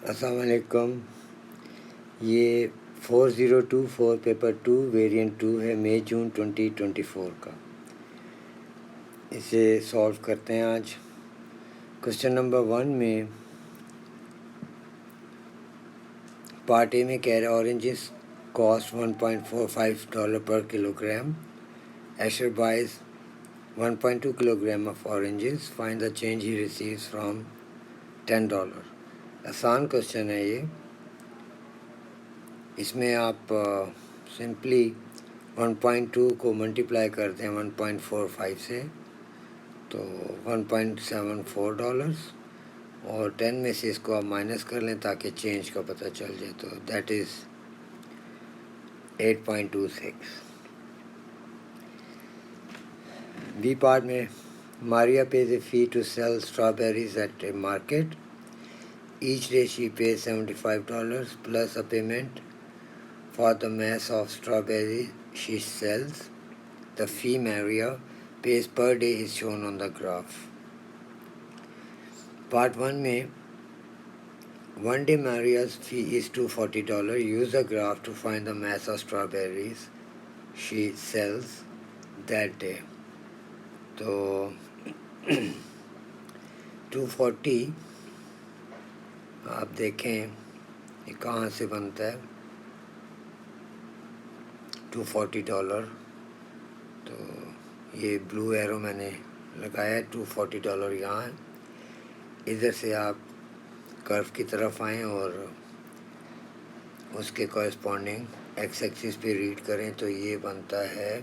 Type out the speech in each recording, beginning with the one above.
السلام علیکم. یہ 4024 پیپر 2 ویریئنٹ 2 ہے مئی جون 2024 کا. اسے سالو کرتے ہیں آج. کوشچن نمبر 1 میں پارٹ اے میں کہہ رہے oranges cost $1.45 per kilogram. Asher buys 1.2 kilogram of oranges. Find the change he receives from $10. آسان کوشچن ہے یہ. اس میں آپ سمپلی 1.2 کو ملٹیپلائی کرتے ہیں 1.45 سے تو $1.74 اور 10 میں سے اس کو آپ مائنس کر لیں تاکہ چینج کا پتہ چل جائے. تو دیٹ از 8.26. بی پارٹ میں ماریا pays a fee to sell strawberries at a market. Each day she pays $75 plus a payment for the mass of strawberry she sells. The fee Maria pays per day is shown on the graph. Part 1 میں one day Maria's fee is $240. Use the graph to find the mass of strawberries she sells that day. تو 240 آپ دیکھیں یہ کہاں سے بنتا ہے. $240 تو یہ بلو ایرو میں نے لگایا ہے. $240 یہاں ہے. ادھر سے آپ کرو کی طرف آئیں اور اس کے کورسپونڈنگ ایکس ایکسس پہ ریڈ کریں تو یہ بنتا ہے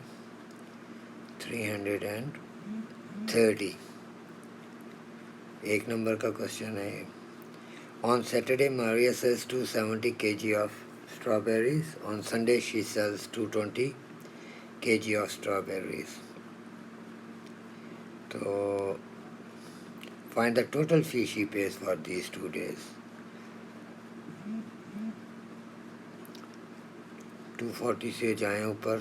330. ایک نمبر کا کوشچن ہے. On Saturday Maria sells 270 kg of strawberries. On Sunday she sells 220 kg of strawberries. تو find the total fee she pays for these 2 days. 240 سے جائیں اوپر,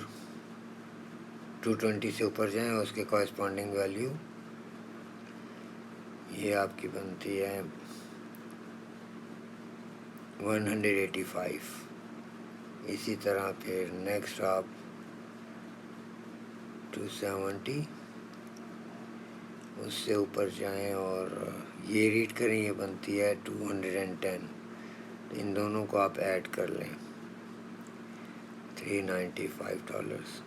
220 سے اوپر جائیں اور اس کے کورسپونڈنگ ویلیو یہ آپ کی بنتی ہے 185. اسی طرح پھر نیکسٹ آپ 270 اس سے اوپر جائیں اور یہ ریڈ کریں, یہ بنتی ہے 210. ان دونوں کو آپ ایڈ کر لیں $395.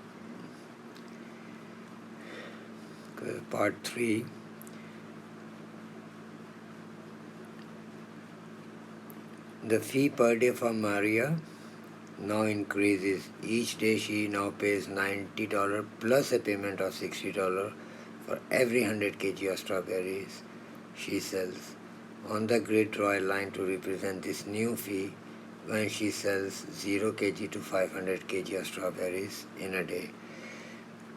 Part 3 The fee per day for Maria now increases. Each day she now pays $90 plus a payment of $60 for every 100 kg of strawberries she sells. On the grid, draw a line to represent this new fee when she sells 0 kg to 500 kg of strawberries in a day.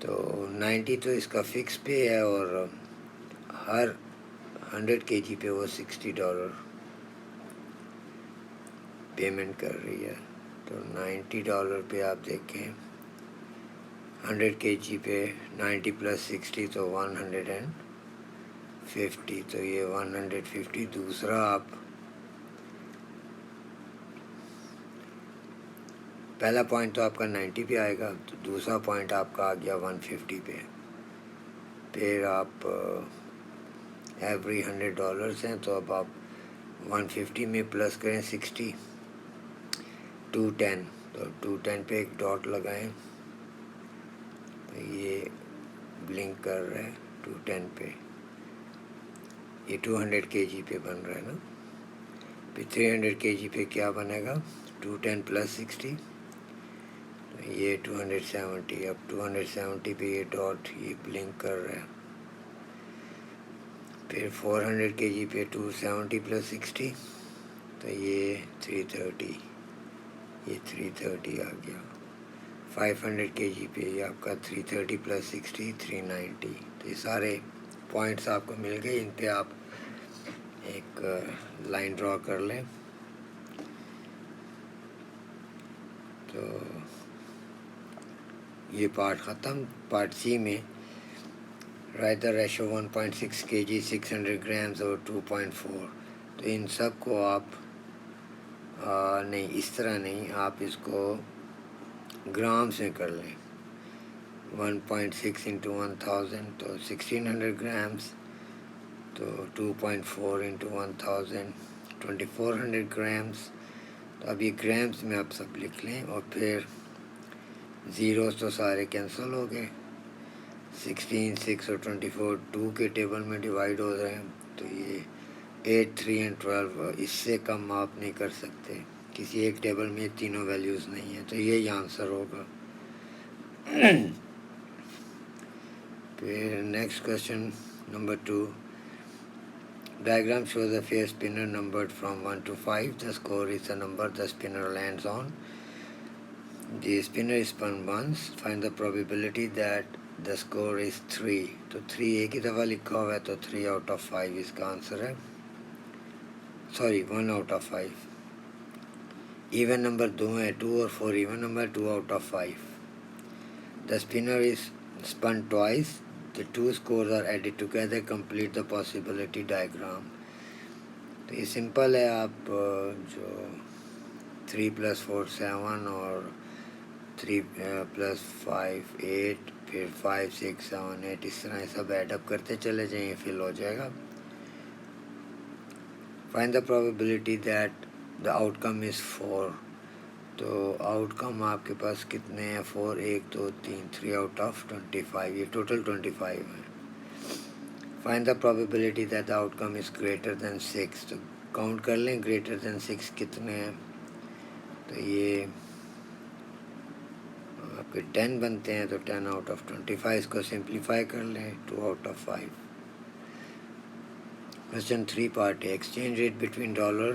تو 90 تو اس کا fix پے ہے اور ہر 100 kg پہ وہ $60 payment کر رہی ہے. تو $90 پہ آپ دیکھیں 100 kg پہ 90 plus 60 تو 150. تو یہ 150. دوسرا آپ پہلا پوائنٹ تو آپ کا 90 پہ آئے گا, تو دوسرا پوائنٹ آپ کا آ گیا 150 پہ. پھر آپ ایوری $100 ہیں تو اب آپ 150 میں پلس کریں 60, 210. تو 210 پہ ایک ڈاٹ لگائیں تو یہ بلنک کر رہا ہے 210 پہ. یہ 200 kg پہ بن رہا ہے نا. پھر 300 kg پہ کیا بنے گا 210 plus 60 تو یہ 270. اب 270 پہ یہ ڈاٹ یہ بلنک کر رہا ہے. پھر 400 kg پہ 270 plus 60 تو یہ 330. یہ 330 آ گیا. 500 kg پہ یہ آپ کا 330 plus 60 390. تو یہ سارے پوائنٹس آپ کو مل گئے. ان پہ آپ ایک لائن ڈرا کر لیں. تو یہ پارٹ ختم. پارٹ سی میں write the ratio 1.6 kg 600 grams اور 2.4. تو ان سب کو آپ نہیں اس طرح نہیں, آپ اس کو گرامس میں کر لیں. 1.6 انٹو 1000 تو 1600 گرامس, تو 2.4 انٹو 1000 2400 گرامس. تو اب یہ گرامس میں آپ سب لکھ لیں, اور پھر زیروز تو سارے کینسل ہو گئے. 16, 6 اور 24 2 کے ٹیبل میں ڈیوائیڈ ہو رہے ہیں, تو یہ 8, 3 اینڈ 12 اس سے کم آپ نہیں کر سکتے. کسی ایک ٹیبل میں تینوں ویلیوز نہیں ہیں, تو یہی آنسر ہوگا. پھر next question number 2. Diagram shows a fair spinner numbered from 1 to 5. The score is the number the spinner lands on. The spinner is spun once. Find the probability that the score is 3. تو 3 ایک ہی دفعہ لکھا ہوا ہے, تو 3 out of 5 اس کا answer ہے. Sorry 1 out of 5. Even number 2 ہیں, 2 اور 4 even number, 2 out of 5. The spinner is spun twice. The two scores are added together. Complete the possibility diagram. تو یہ سمپل ہے. آپ جو 3 + 4 7 اور 3 + 5 8, پھر 5 6 7 8 اس طرح سب ایڈ اپ کرتے چلے جائیں, یہ فل ہو جائے گا. Find the probability that the outcome is 4. تو آؤٹ کم آپ کے پاس کتنے ہیں؟ 4 1 2 3 3 آؤٹ آف 25. یہ ٹوٹل 25 ہے. Find the probability that the out come is greater than 6. تو کاؤنٹ کر لیں گریٹر دین 6 کتنے ہیں. تو یہ آپ کے 10 بنتے ہیں, تو 10 آؤٹ آف 25. اس کو سمپلیفائی کر لیں, 2 آؤٹ آف 5. کوشچن 3 پارٹ ہے. Exchange rate between dollar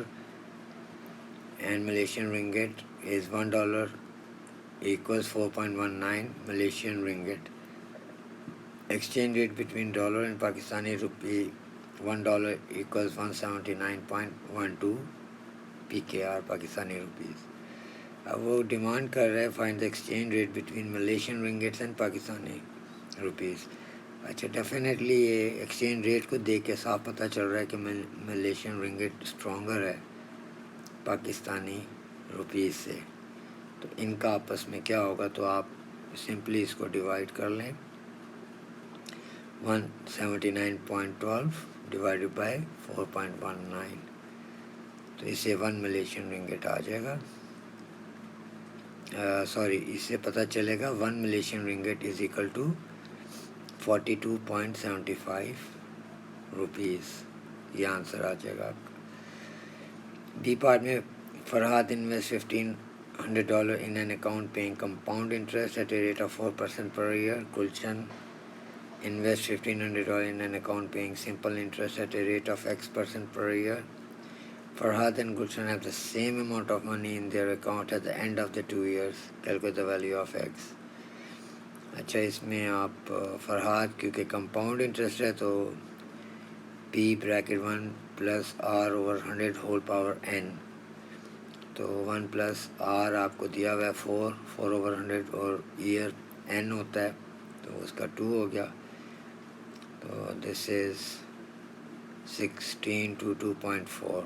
and Malaysian ringgit is $1 equals 4.19 Malaysian ringgit. Exchange rate between dollar and Pakistani rupee, $1 equals 179.12 PKR Pakistani rupees. اب وہ ڈیمانڈ کر رہے ہیں find the exchange rate between Malaysian ringgits and Pakistani rupees. اچھا, definitely یہ exchange rate کو دیکھ کے صاف پتہ چل رہا ہے کہ ملیشین رنگٹ اسٹرانگر ہے پاکستانی روپیز سے. تو ان کا آپس میں کیا ہوگا, تو آپ سمپلی اس کو ڈیوائڈ کر لیں. 179.12 ڈیوائڈیڈ بائی 4.19, تو اس سے 1 ملیشین رنگٹ آ جائے گا. سوری, اس سے پتہ چلے گا 1 Malaysian ringgit is equal to 42.75 rupees. یہ آنسر آ جائے گا آپ کا. بی پارٹ میں Farhad invest $1,500 in an account paying compound interest at a rate of 4% per year. Gulshan invest $1,500 in an account paying simple interest at a rate of X% per year. Farhad and Gulshan have the same amount of money in their account at the end of the 2 years. Calculate the value of X. اچھا, اس میں آپ فرحاد کیونکہ compound interest ہے تو P bracket 1 plus R over 100 whole power n. تو 1 plus R آپ کو دیا ہوا ہے 4 over 100 اور ایئر n ہوتا ہے, تو اس کا 2 ہو گیا. تو دس از 16 to 2.4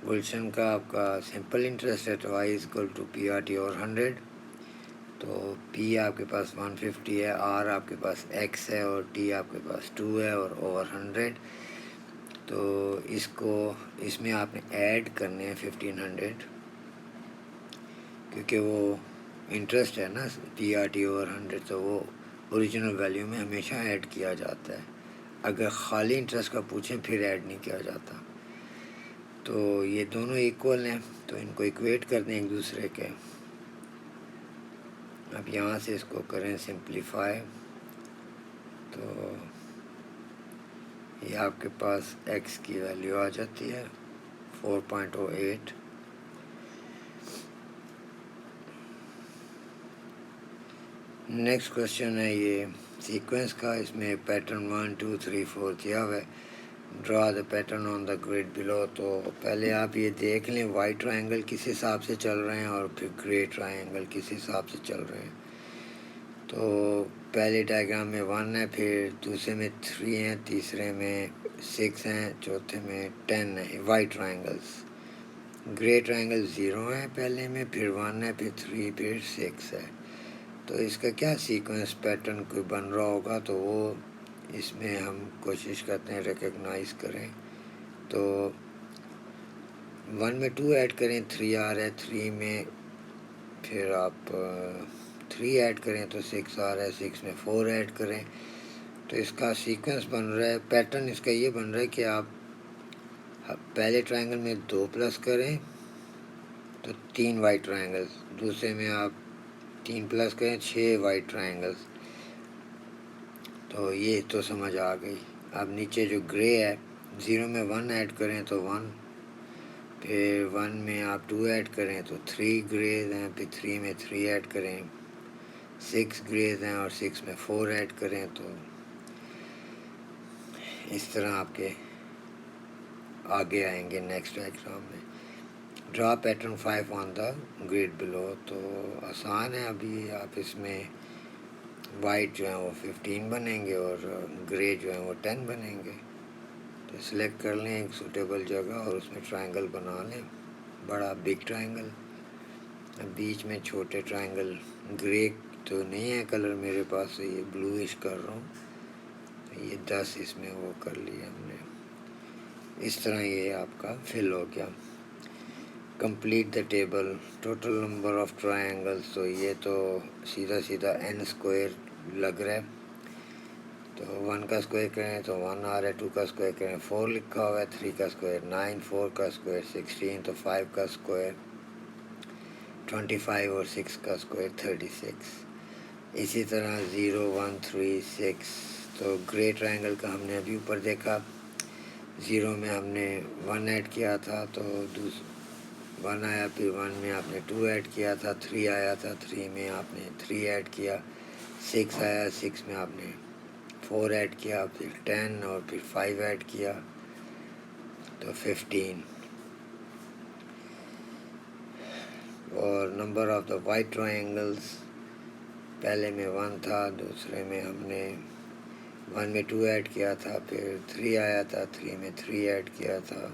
گلشن کا آپ کا سمپل انٹرسٹ ہے, تو I is equal to PRT over 100. تو P آپ کے پاس 150 ہے, R آپ کے پاس X ہے, اور T آپ کے پاس 2 ہے, اور اوور 100. تو اس میں آپ نے ایڈ کرنے ہیں 1500, کیونکہ وہ انٹرسٹ ہے نا PRT اوور 100, تو وہ اوریجنل ویلیو میں ہمیشہ ایڈ کیا جاتا ہے. اگر خالی انٹرسٹ کا پوچھیں پھر ایڈ نہیں کیا جاتا. تو یہ دونوں ایکول ہیں, تو ان کو ایکویٹ کر دیں ایک دوسرے کے. اب یہاں سے اس کو کریں سمپلیفائی, تو یہ آپ کے پاس ایکس کی ویلیو آ جاتی ہے 4.08. نیکسٹ کوشچن ہے یہ سیکوینس کا. اس میں پیٹرن 1 2 3 4 دیا ہوا ہے. Draw the pattern on the grid below. تو پہلے آپ یہ دیکھ لیں وائٹ ٹرائنگل کس حساب سے چل رہے ہیں اور پھر گرے ٹرائنگل کس حساب سے چل رہے ہیں. تو پہلے ڈائیگرام میں 1 ہے, پھر دوسرے میں 3 ہیں, تیسرے میں 6 ہیں, چوتھے میں 10 ہیں. وائٹ ٹرائنگلس گرے ٹرائنگل 0 ہے پہلے میں، پھر 1 ہے، پھر 3، پھر 6 ہے. تو اس کا کیا سیکوینس پیٹرن کوئی بن رہا ہوگا تو وہ اس میں ہم کوشش کرتے ہیں ریکگنائز کریں. تو 1 میں 2 ایڈ کریں 3 آ رہا ہے، 3 میں پھر آپ 3 ایڈ کریں تو 6 آ رہا ہے، 6 میں 4 ایڈ کریں تو اس کا سیکوینس بن رہا ہے. پیٹرن اس کا یہ بن رہا ہے کہ آپ پہلے ٹرائنگل میں 2 پلس کریں تو 3 وائٹ ٹرائنگلس، دوسرے میں آپ 3 پلس کریں 6 وائٹ ٹرائنگلس. تو یہ تو سمجھ آ گئی. اب نیچے جو گرے ہے 0 میں 1 ایڈ کریں تو 1، پھر 1 میں آپ 2 ایڈ کریں تو 3 گریز ہیں، پھر 3 میں 3 ایڈ کریں، 6 گریز ہیں اور 6 میں 4 ایڈ کریں. تو اس طرح آپ کے آگے آئیں گے نیکسٹ ایگزام میں. ڈرا pattern 5 on the grid below. تو آسان ہے. ابھی آپ اس میں وائٹ جو ہیں وہ 15 بنیں گے اور گرے جو ہیں وہ 10 بنیں گے. تو سلیکٹ کر لیں ایک سوٹیبل جگہ اور اس میں ٹرائنگل بنا لیں، بڑا بگ ٹرائنگل. بیچ میں چھوٹے ٹرائنگل، گرے تو نہیں ہے کلر میرے پاس، یہ بلوئش کر رہا ہوں. یہ 10 اس میں وہ کر لیا ہم نے. اس طرح یہ آپ کا فل ہو گیا. Complete the table total number of triangles. تو یہ تو سیدھا سیدھا n اسکوائر لگ رہا ہے. تو 1 کا اسکوائر کریں تو 1 آ رہا ہے، 2 کا اسکوائر کریں 4 لکھا ہوا ہے، 3 کا اسکوائر 9، 4 کا اسکوائر 16، تو 5 کا اسکوائر 25 اور 6 کا اسکوائر 36. اسی طرح 0، 1، 3، 6. تو گرے ٹرائنگل کا ہم نے ابھی اوپر دیکھا، 0 میں ہم نے 1 ایڈ کیا تھا تو 1 آیا، پھر 1 میں آپ نے 2 ایڈ کیا تھا، 3 آیا تھا، 3 میں آپ نے 3 ایڈ کیا، 6 آیا، 6 میں آپ نے 4 ایڈ کیا، پھر 10 اور پھر 5 ایڈ کیا تو 15. اور number of the white triangles, پہلے میں 1 تھا، دوسرے میں ہم نے 1 میں 2 ایڈ کیا تھا، پھر 3 آیا تھا، 3 میں 3 ایڈ کیا تھا،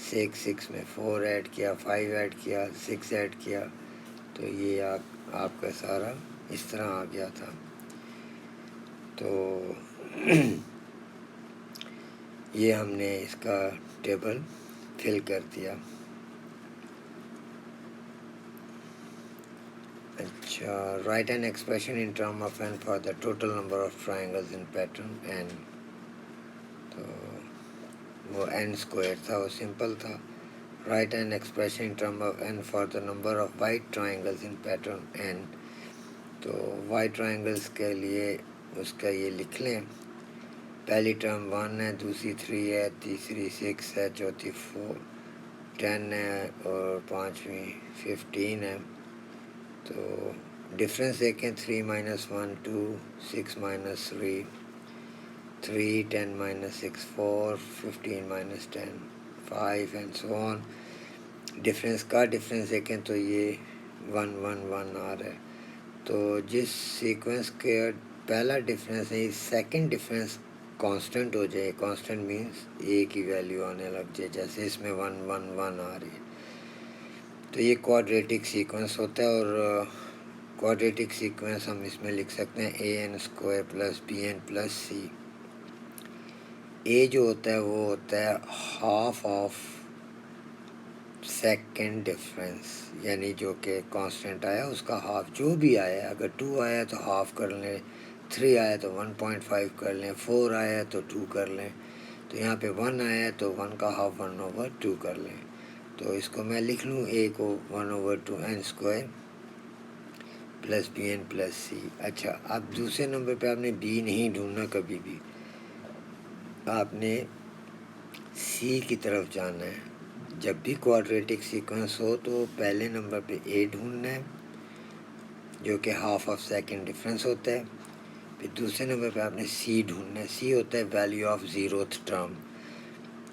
6 میں 4 ایڈ کیا، 5 ایڈ کیا، 6 ایڈ کیا. تو یہ آپ کا سارا اس طرح آ گیا تھا. تو یہ ہم نے اس کا ٹیبل فل کر دیا. اچھا، right an expression in term of n for the total number of triangles in pattern n. تو وہ n اسکوائر تھا، وہ سمپل تھا. Right an expression in term of n for the number of white triangles in pattern n. تو white triangles کے لیے اس کا یہ لکھ لیں. پہلی ٹرم 1 ہے، دوسری 3 ہے، تیسری 6 ہے، چوتھی 10 ہے اور پانچویں 15 ہے. تو ڈفرینس دیکھیں، 3 - 1 2، 6 - 3 3، 10 - 6 4، 15 - 10 5 اینڈ سو آن. ڈفرینس کا ڈفرینس دیکھیں تو یہ 1 1 1 آ رہا ہے. تو جس سیکوینس کے پہلا ڈفرینس ہے، سیکنڈ ڈفرینس کانسٹنٹ ہو جائے. کانسٹنٹ مینس ایک ہی ویلیو آنے لگ جائے، جیسے اس میں 1 1 1 آ رہی ہے. تو یہ کوارڈریٹک سیکوینس ہوتا ہے. اور کوارڈریٹک سیکوینس ہم اس میں لکھ سکتے ہیں an square plus bn plus c. اے جو ہوتا ہے وہ ہوتا ہے ہاف آف سیکنڈ ڈفرینس، یعنی جو کہ کانسٹنٹ آیا اس کا ہاف، جو بھی آیا. اگر 2 آیا تو ہاف کر لیں، 3 آیا تو 1.5 کر لیں، 4 آیا تو 2 کر لیں. تو یہاں پہ 1 آیا تو 1 کا ہاف 1/2 کر لیں. تو اس کو میں لکھ لوں اے کو 1/2 n square plus bn plus c. اچھا، اب دوسرے نمبر پہ آپ نے بی نہیں ڈھونڈنا، کبھی بھی آپ نے سی کی طرف جانا ہے. جب بھی کوارڈریٹک سیکوینس ہو تو پہلے نمبر پہ اے ڈھونڈنا ہے جو کہ ہاف آف سیکنڈ ڈفرینس ہوتا ہے. پھر دوسرے نمبر پہ آپ نے سی ڈھونڈنا ہے. سی ہوتا ہے ویلیو آف زیروتھ ٹرم.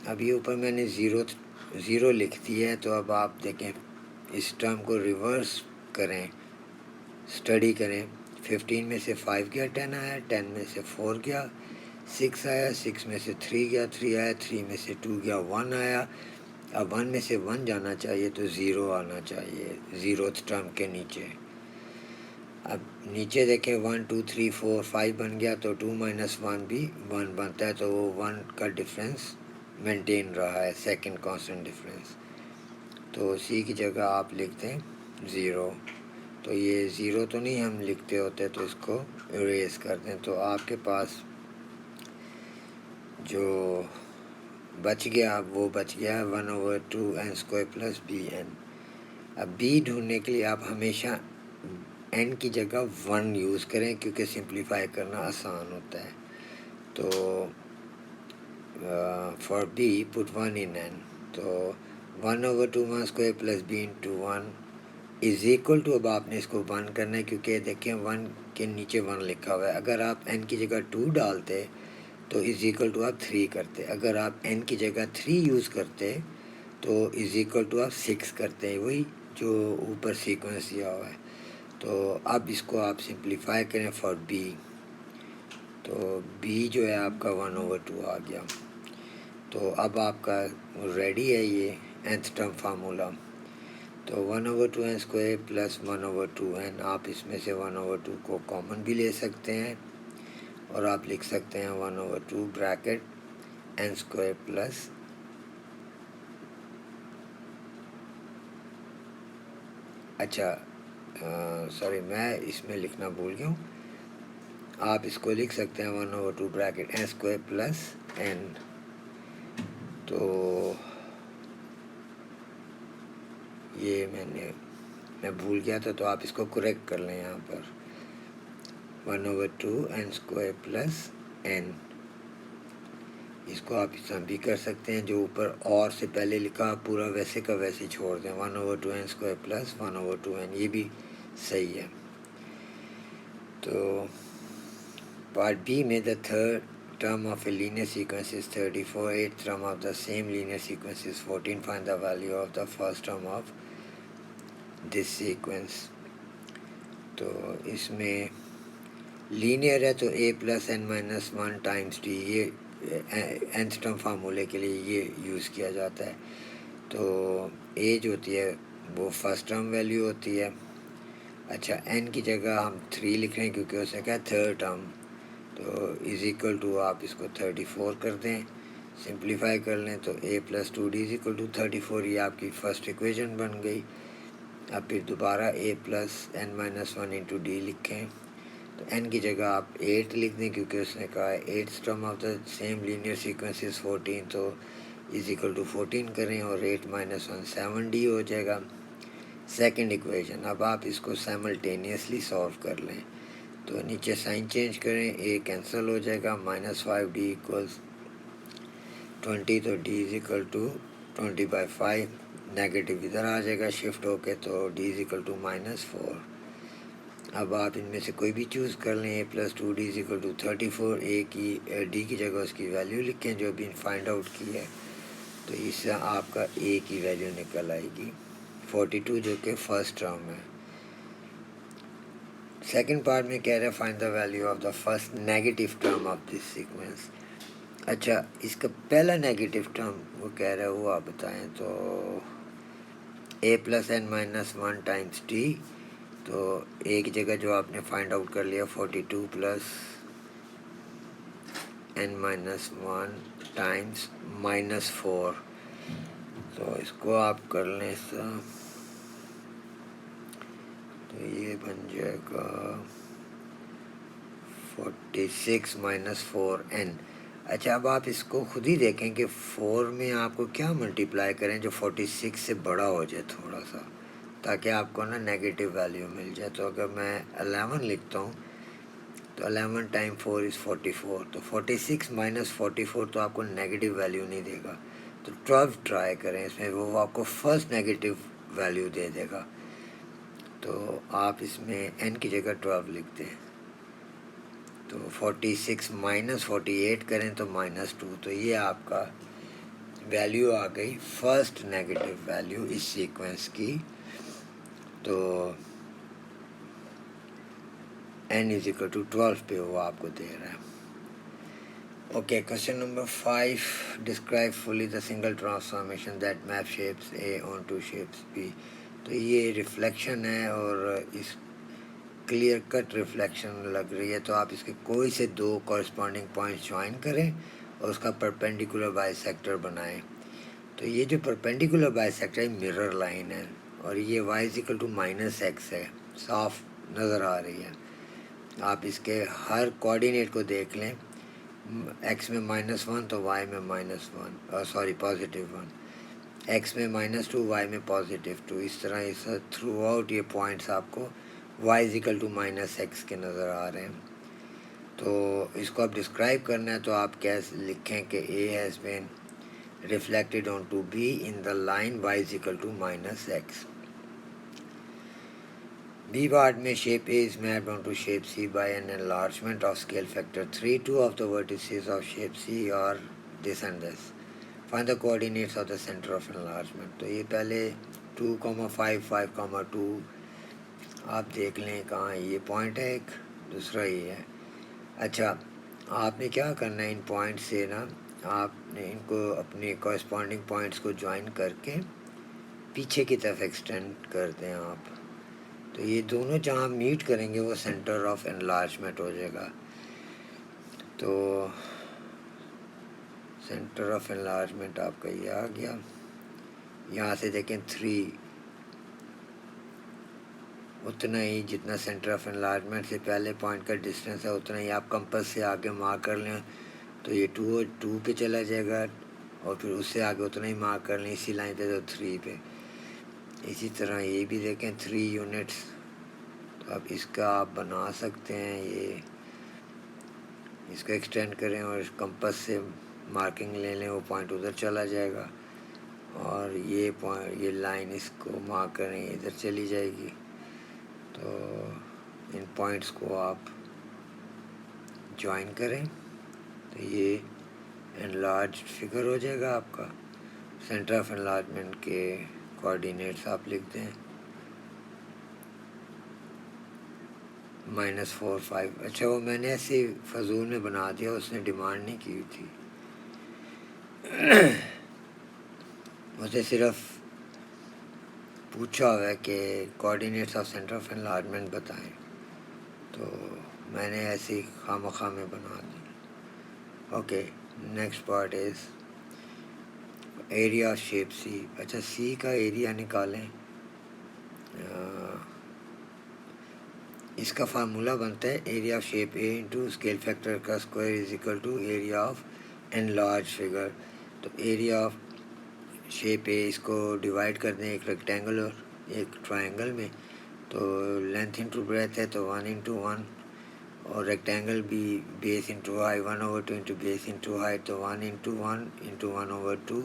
اب یہ اوپر میں نے زیرو لکھ دیا ہے. تو اب آپ دیکھیں اس ٹرم کو ریورس کریں، اسٹڈی کریں. 15 میں سے 5 گیا، 10 آیا، 10 میں سے 4 گیا، 6 آیا، 6 میں سے 3 گیا، 3 آیا، 3 میں سے 2 گیا، 1 آیا. اب 1 میں سے 1 جانا چاہیے تو 0 آنا چاہیے 0th ٹرم کے نیچے. اب نیچے دیکھیں 1 2 3 4 5 بن گیا تو 2 - 1 بھی 1 بنتا ہے, تو وہ 1 کا ڈفرینس مینٹین رہا ہے, سیکنڈ کانسٹنٹ ڈفرینس. تو سی کی جگہ آپ لکھتے ہیں 0. تو یہ 0 تو نہیں ہم لکھتے ہوتے, تو اس کو اریز کر دیں. تو آپ کے پاس جو بچ گیا وہ بچ گیا 1/2n² + bn. اب بی ڈھونڈنے کے لیے آپ ہمیشہ n کی جگہ 1 یوز کریں, کیونکہ سمپلیفائی کرنا آسان ہوتا ہے. تو for B put 1 in n. تو 1/2n² + b × 1 = اب آپ نے اس کو 1 کرنا ہے, کیونکہ دیکھیں 1 کے نیچے 1 لکھا ہوا ہے. اگر آپ n کی جگہ 2 ڈالتے تو = آپ 3 کرتے. اگر آپ n کی جگہ 3 یوز کرتے تو = آپ 6 کرتے ہیں, وہی جو اوپر سیکوینس دیا ہوا ہے. تو اب اس کو آپ سمپلیفائی کریں فار بی, تو بی جو ہے آپ کا 1/2 آ گیا. تو اب آپ کا ریڈی ہے یہ nth ٹرم فارمولا. تو 1/2n² + 1/2n, آپ اس میں سے 1/2 کو کامن بھی لے سکتے ہیں, اور آپ لکھ سکتے ہیں 1/2 بریکٹ n² + اچھا سوری میں اس میں لکھنا بھول گیا ہوں. آپ اس کو لکھ سکتے ہیں 1/2 بریکٹ n² + n. تو یہ میں بھول گیا تھا, تو آپ اس کو کریکٹ کر لیں یہاں پر 1/2n² + n. اس کو آپ اس طرح بھی کر سکتے ہیں, جو اوپر اور سے پہلے لکھا پورا ویسے کا ویسے چھوڑ دیں 1/2n² + 1/2n, یہ بھی صحیح ہے. تو پارٹ بی میں the third term of a linear sequence is 34, eighth term of the same linear sequence is 14, find the value of the first term of this sequence. تو اس میں لینئر ہے تو a + n - 1 ٹائمس d, یہ nth term فارمولے کے لیے یہ use کیا جاتا ہے. تو a جو ہوتی ہے وہ فرسٹ ٹرم ویلیو ہوتی ہے. اچھا n کی جگہ ہم 3 لکھ رہے ہیں کیونکہ اس نے کہا تھرڈ ٹرم, تو آپ اس کو 34 کر دیں, سمپلیفائی کر لیں تو a + 2d = 34, یہ آپ کی فرسٹ ایکویشن بن گئی. اب پھر دوبارہ a + n - 1 × d لکھیں, تو n کی جگہ آپ 8 لکھ دیں کیونکہ اس نے کہا ہے eighth term of the same linear sequence is 14, تو = 14 کریں, اور 8 - 1 7d ہو جائے گا سیکنڈ ایکویشن. اب آپ اس کو سائملٹینیسلی سالو کر لیں, تو نیچے سائن چینج کریں, a کینسل ہو جائے گا, -5d = 20, تو d = 20/5, نیگیٹو ادھر آ جائے گا شفٹ ہو کے, تو d = -4. اب آپ ان میں سے کوئی بھی چوز کر لیں, a + 2d = 34, d کی جگہ اس کی ویلیو لکھیں جو ابھی فائنڈ آؤٹ کی ہے, تو اس سے آپ کا a کی ویلیو نکل آئے گی 42, جو کہ فرسٹ ٹرم ہے. سیکنڈ پارٹ میں کہہ رہے ہیں find the value of the first negative term of this sequence. اچھا اس کا پہلا نیگیٹو ٹرم وہ کہہ رہے ہیں وہ آپ بتائیں. تو a + n - 1 ٹائمس d, تو a کی جگہ جو آپ نے فائنڈ آؤٹ کر لیا 42 + n - 1 ٹائمس -4, تو اس کو آپ کر لیں سا, تو یہ بن جائے گا 46 - 4n. اچھا اب آپ اس کو خود ہی دیکھیں کہ 4 میں آپ کو کیا ملٹیپلائی کریں جو 46 سے بڑا ہو جائے تھوڑا سا, تاکہ آپ کو نا نیگیٹو ویلیو مل جائے. تو اگر میں 11 لکھتا ہوں تو 11 × 4 = 44, تو 46 - 44 تو آپ کو نیگیٹو ویلیو نہیں دے گا. تو 12 ٹرائی کریں اس میں, وہ آپ کو فرسٹ نیگیٹو ویلیو دے دے گا. تو آپ اس میں n کی جگہ 12 لکھ دیں, تو 46 - 48 کریں تو -2, تو یہ آپ کا ویلیو آ گئی فرسٹ نیگیٹو ویلیو اس سیکوینس کی. تو n = 12 پہ وہ آپ کو دے رہا ہے. Okay, question number 5. Describe fully the single transformation that map shapes A onto shapes B. تو یہ ریفلیکشن ہے اور اس کلیئر کٹ ریفلیکشن لگ رہی ہے، تو آپ اس کے کوئی سے دو کورسپونڈنگ پوائنٹس جوائن کریں اور اس کا پرپینڈیکولر بائی سیکٹر بنائیں. تو یہ جو پرپینڈیکولر بائی سیکٹر ہے مرر لائن ہے اور یہ y is equal to minus x ہے، صاف نظر آ رہی ہے. آپ اس کے ہر کوآرڈینیٹ کو دیکھ لیں، ایکس میں -1 تو وائی میں -1 سوری +1، ایکس میں -2 وائی میں +2. اس طرح اس تھرو آؤٹ یہ پوائنٹس آپ کو y is equal to -x کے نظر آ رہے ہیں. تو اس کو آپ ڈسکرائب کرنا ہے تو آپ کیسے لکھیں کہ A has been reflected on to B in the line y is equal to -x. B part میں shape A is mapped onto shape C by an enlargement of scale factor 3. Two of the vertices of shape C are this and this. Find the coordinates of the center of enlargement. تو یہ پہلے 2,5 5,2 آپ دیکھ لیں کہاں یہ point ہے، ایک دوسرا یہ ہے. اچھا، آپ نے کیا کرنا ہے، ان پوائنٹ سے نا آپ نے ان کو اپنے کورسپونڈنگ پوائنٹس کو جوائن کر کے پیچھے کی طرف ایکسٹینڈ کر دیں آپ. تو یہ دونوں جہاں میٹ کریں گے وہ سینٹر آف انلارجمنٹ ہو جائے گا. تو سینٹر آف انلارجمنٹ آپ کا یہ آ گیا. یہاں سے دیکھیں 3 اتنا ہی جتنا سینٹر آف انلارجمنٹ سے پہلے پوائنٹ کا ڈسٹینس ہے اتنا ہی آپ کمپس سے آگے مارک کر لیں. تو یہ 2 پہ چلا جائے گا اور پھر اس سے آگے اتنا ہی مارک کر لیں اسی لائن پہ تو 3 پہ. اسی طرح یہ بھی دیکھیں 3 یونٹس. تو اب اس کا آپ بنا سکتے ہیں، یہ اس کو ایکسٹینڈ کریں اور کمپس سے مارکنگ لے لیں، وہ پوائنٹ ادھر چلا جائے گا اور یہ پوائنٹ یہ لائن اس کو مارک کریں ادھر چلی جائے گی. تو ان پوائنٹس کو آپ جوائن کریں تو یہ انلارج فگر ہو جائے گا آپ کا. سینٹر آف انلارجمنٹ کے کوآرڈینیٹس آپ لکھ دیں -4 5. اچھا وہ میں نے ایسے فضول میں بنا دیا، اس نے ڈیمانڈ نہیں کی تھی، مجھے صرف پوچھا ہوا ہے کہ coordinates of centre of enlargement بتائیں، تو میں نے ایسے ہی خواہ میں بنا دی. Okay, next part is area of shape C. اچھا سی کا ایریا نکالیں. اس کا فارمولہ بنتا ہے area of shape A into scale factor کا square is equal to area of enlarge figure. تو ایریا آف شیپ اے اس کو ڈیوائڈ کر دیں ایک ریکٹینگل اور ایک ٹرائنگل میں. تو لینتھ انٹو بریتھ ہے تو 1:1 اور ریکٹینگل بھی بیس انٹو ہائی 1/2 انٹو بیس انٹو ہائی تو 1:1 انٹو 1/2.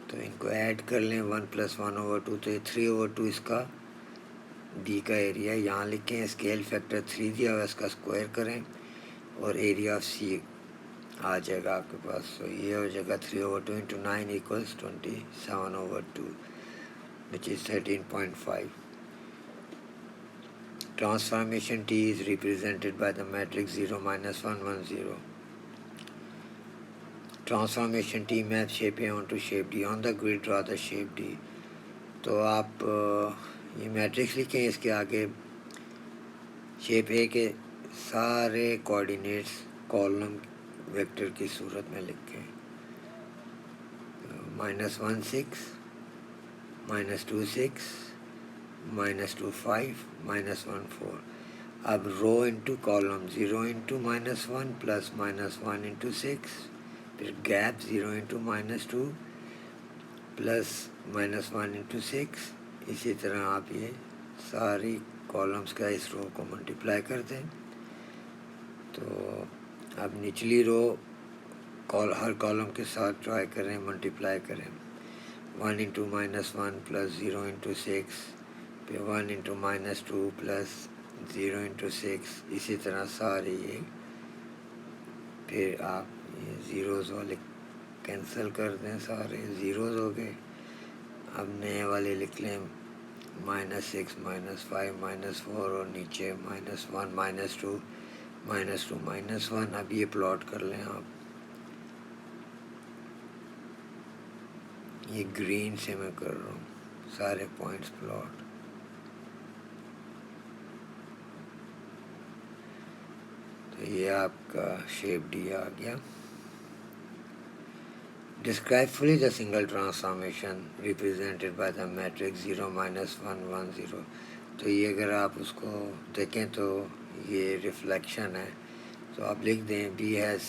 تو ان کو ایڈ کر لیں 1 + 1/2 تو یہ 3/2 اس کا بی کا ایریا. یہاں لکھیں اسکیل فیکٹر 3 دیا ہوا اس کا اسکوائر کریں اور ایریا آف سی آ جائے گا آپ کے پاس. تو یہ ہو جائے گا 3/2 into 9 = 27/2 which is 13.5. Transformation T is represented by the matrix 0 -1 1 0. Transformation T maps shape A onto shape D. On the grid draw the shape D. تو آپ یہ میٹرکس لکھیں، اس کے آگے شیپ اے کے سارے کوآرڈینیٹس کالم ویکٹر کی صورت میں لکھیں. -1 6 -2 6 -2 5 -1 4. اب row into column 0 into -1 plus -1 into 6، پھر گیپ 0 انٹو -2 پلس -1 انٹو 6. اسی طرح آپ یہ ساری کالمس کا اس رو کو ملٹیپلائی کر دیں. تو اب نچلی رو ہر کالم کے ساتھ ٹرائی کریں ملٹیپلائی کریں. 1 انٹو -1 پلس 0 انٹو 6، پھر 1 انٹو -2 پلس 0 انٹو 6. اسی طرح ساری یہ، پھر آپ یہ زیروز والے کینسل کر دیں، سارے زیروز ہو گئے. اب نئے والے لکھ لیں -6 -5 -4 اور نیچے -1 -2 -2 -1. اب یہ پلاٹ کر لیں آپ, یہ گرین سے میں کر رہا ہوں سارے پوائنٹس پلاٹ. تو یہ آپ کا شیپ ڈی آ گیا. Describe fully the single transformation represented by the matrix 0 -1 1 0. تو یہ اگر آپ اس کو دیکھیں تو یہ ریفلیکشن ہے, تو آپ لکھ دیں B has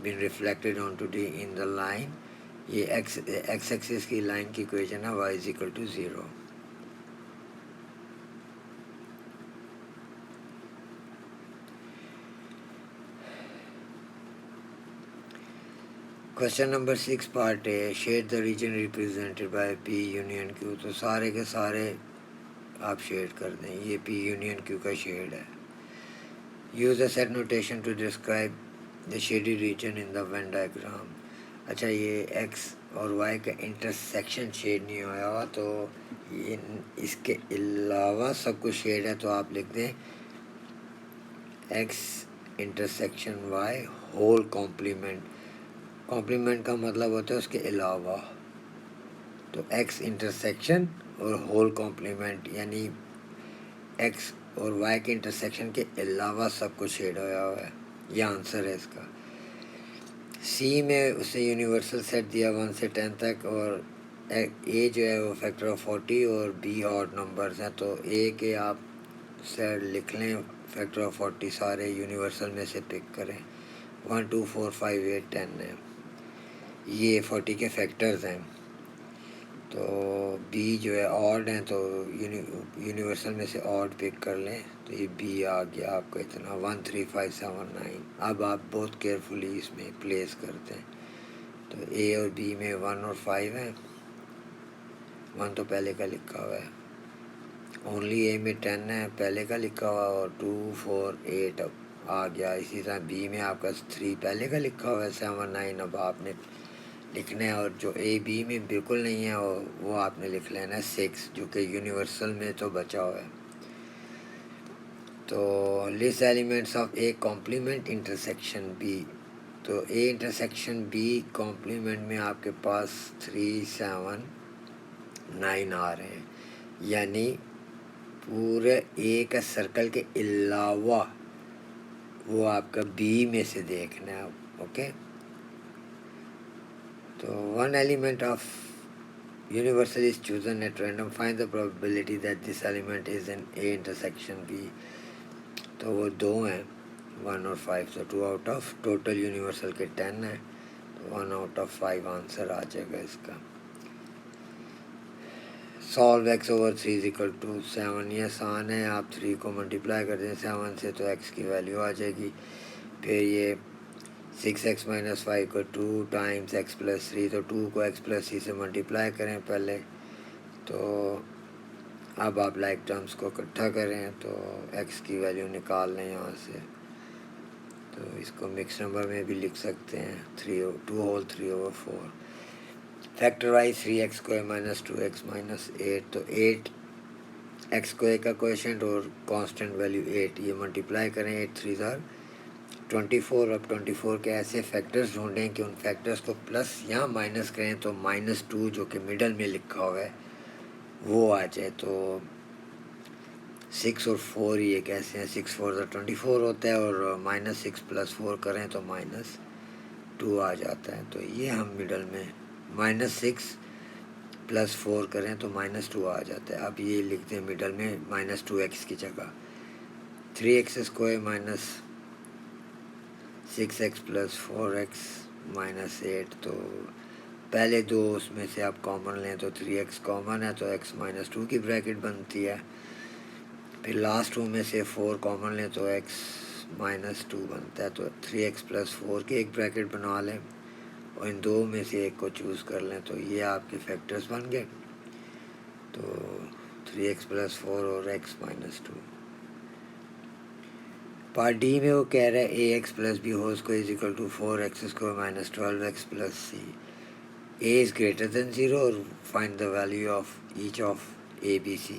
been reflected onto D in the line. یہ ایکس ایکسس کی لائن کی اکویشن ہے y = 0. Question number 6 part A. Shade the region represented by P union Q. تو سارے کے سارے آپ شیڈ کر دیں. یہ P union Q کا شیڈ ہے. Use the set notation to describe the shaded region in the Venn diagram. اچھا, یہ ایکس اور وائی کا انٹرسیکشن شیڈ نہیں ہوا ہوا, تو اس کے علاوہ سب کچھ شیڈ ہے, تو آپ لکھ دیں x intersection y whole complement. Complement کا مطلب ہوتا ہے اس کے علاوہ, تو ایکس انٹرسیکشن اور ہول کمپلیمنٹ یعنی ایکس اور وائی کے انٹرسیکشن کے علاوہ سب کچھ شیڈ ہوا ہوا ہے. یہ آنسر ہے اس کا. سی میں اسے یونیورسل سیٹ دیا 1 سے 10 تک, اور اے جو ہے وہ فیکٹر آف 40 اور بی آڈ نمبرز ہیں, تو اے کے آپ سیٹ لکھ لیں فیکٹر آف 40 سارے یونیورسل میں سے پک کریں. 1 2 4 5 8 10 ہے, یہ 40 کے فیکٹرز ہیں. تو بی جو ہے آڈ ہیں, تو یونیورسل میں سے آڈ پک کر لیں, تو یہ بی آ گیا آپ کو اتنا 1 3 5 7 9. اب آپ بہت کیئرفلی اس میں پلیس کرتے ہیں, تو اے اور بی میں 1 اور 5 ہیں. 1 تو پہلے کا لکھا ہوا ہے. اونلی اے میں 10 ہے پہلے کا لکھا ہوا, اور 2 4 8 اب آ گیا. اسی طرح بی میں آپ کا 3 پہلے کا لکھا ہوا ہے, 7 9 اب آپ نے لکھنا ہے, اور جو اے بی میں بالکل نہیں ہے وہ آپ نے لکھ لینا ہے 6, جو کہ یونیورسل میں تو بچا ہوا ہے. تو list elements of a complement intersection B, تو اے انٹرسیکشن بی کمپلیمنٹ میں آپ کے پاس 3 7 9 آ رہے ہیں, یعنی پورے اے کا سرکل کے علاوہ وہ آپ کا بی میں سے دیکھنا ہے. اوکے, تو one element of universal is chosen at random. Find the probability that this element is in A intersection B. تو وہ 2 ہیں 1 اور 5, تو 2 آؤٹ آف ٹوٹل یونیورسل کے 10 ہیں, تو 1 آؤٹ آف 5 آنسر آ جائے گا اس کا. Solve x over 3 = 7. یہ آسان ہے, آپ 3 کو ملٹیپلائی کر دیں 7 سے, تو ایکس کی ویلیو آ جائے گی. پھر یہ 6x - 5 کو 2 ٹائمس x + 3, تو 2 کو x + 3 سے ملٹیپلائی کریں پہلے, تو اب آپ لائک ٹرمز کو اکٹھا کریں, تو x کی ویلیو نکال لیں یہاں سے. تو اس کو مکس نمبر میں بھی لکھ سکتے ہیں 2 whole 3/4. Factor wise 3x² - 2x - 8, تو 8x² کا کویشنٹ اور کانسٹنٹ ویلیو 8, یہ ملٹیپلائی کریں 8 3 24. اب 24 کے ایسے فیکٹرز ڈھونڈیں کہ ان فیکٹرز کو پلس یا مائنس کریں, تو -2 جو کہ مڈل میں لکھا ہوا ہے وہ آ جائے. تو 6 اور 4 یہ کیسے ہیں, 6 4 24 ہوتا ہے, اور -6 + 4 کریں تو -2 آ جاتا ہے. تو یہ ہم مڈل میں -6 + 4 کریں تو -2 آ جاتا ہے. اب یہ لکھتے ہیں مڈل میں -2x کی جگہ 3x² - 6x + 4x - 8. تو پہلے 2 اس میں سے آپ کامن لیں, تو 3x کامن ہے, تو x - 2 کی بریکٹ بنتی ہے. پھر لاسٹ 2 میں سے 4 کامن لیں, تو x - 2 بنتا ہے, تو 3x + 4 کی ایک بریکٹ بنا لیں, اور ان 2 میں سے ایک کو چوز کر لیں, تو یہ آپ کے فیکٹرز بن گئے. تو 3x + 4 اور x - 2. پارٹ ڈی میں وہ کہہ رہا ہے ax + b whole square = 4x² - 12x + c. a is greater than 0 اور find the value of each of a b c.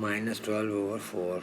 -12/4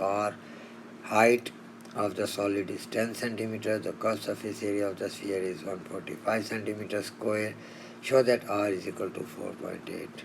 r, height of the solid is 10 centimeter, the curved surface area of the sphere is 145 centimeter square, show that r is equal to 4.8।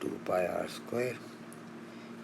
2πr²,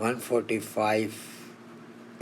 145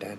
10,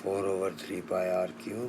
4/3πr³,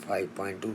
5.2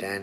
10